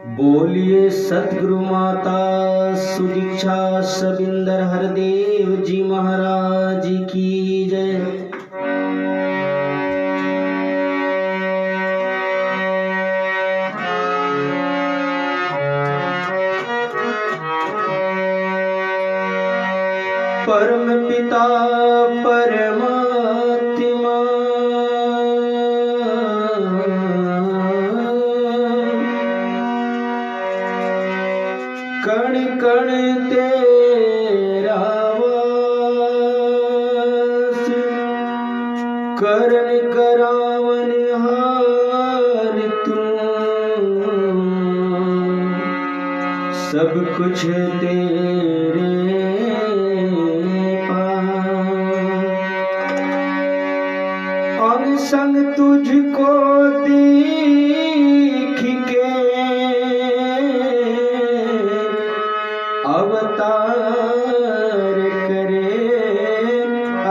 बोलिए सतगुरु माता सुदीक्षा सबिंदर हरदेव जी महाराज की जय। परम पिता परमात्मा कण कण तेरा वास, करन करावन हार तू, सब कुछ तेरे अंग संग तुझको देख के अवतार करे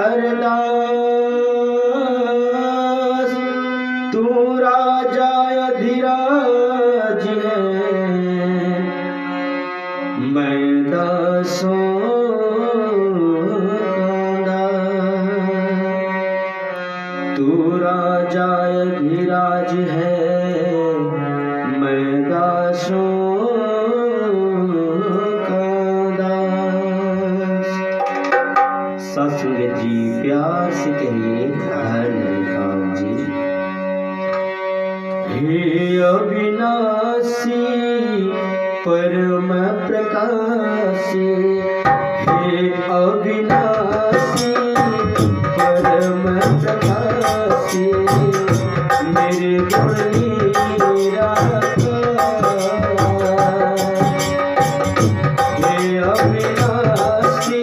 अरदास। तू राजा अधिराज है, मैं दासों तू राजा अधिराज है, मैं दासों का दास। सत्संग जी प्यार से कहिए हर निकाल जी। हे अविनाशी परम प्रकाशी, हे अविनाशी परम प्रकाशी, मेरे गुण निराकार। हे अविनाशी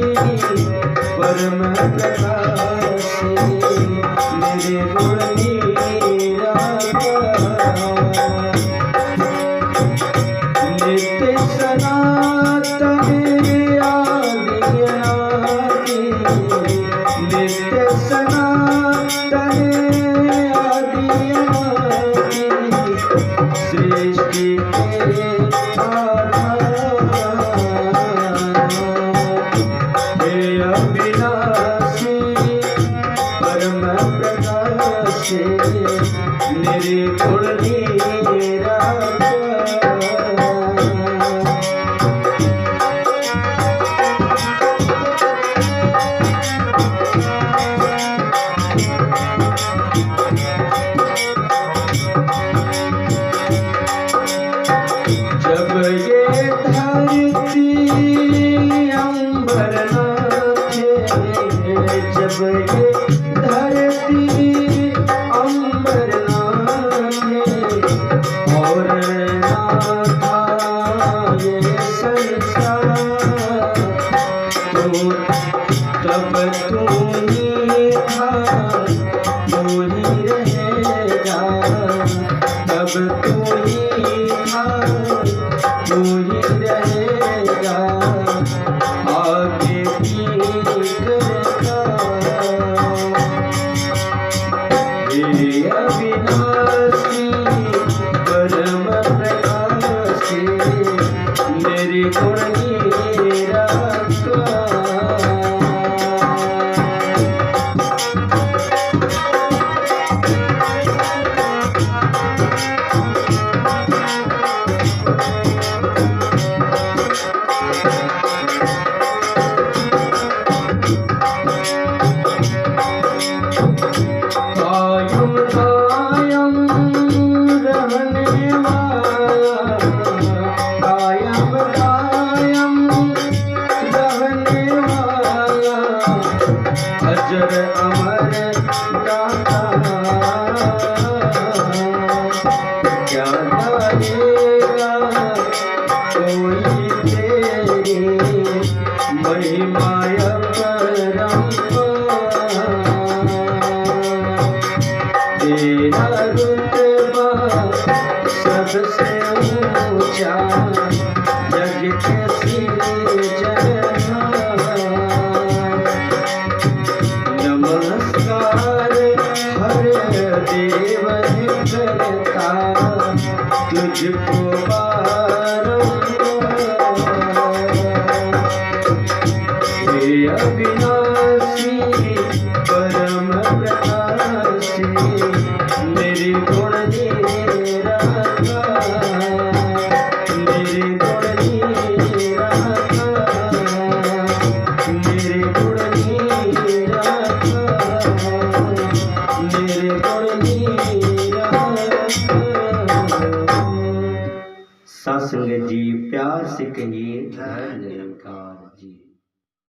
परम प्रकाशी, मेरे गुण निराकार। नित्य सनातन आदि अनादि, नित्य सनातन आदि अनादि, सृष्टि के आधार। हे अविनाशी परम प्रकाशी, मेरे गुण निराकार। जब ये धरती अंबर नाचे, जब ये धरती अंबर नाचे, और ना था ये संसार, तो तब तू ही था, तू ही रहेगा, तब तू ही था, तू ही रहेगा, आगे भी करता। हे अविनाशी परम प्रकाशी, मेरे गुण निराकार। कायम कायम रहने वाला, कायम कायम रहने वाला, अजर अमर दाता। क्या गाएगा कोई तेरी महिमा परंपार। तेरा रुतबा सबसे ऊंचा, जग के सिरजनहार। नमस्कार हर देव करता, तुझको हे अविनाशी परम प्रकाशी मेरे गुण निराकार, मेरे गुण निराकार, मेरे गुण निराकार, मेरे गुण निराकार। सात संगत जी प्यार से कहिए धन निरंकार।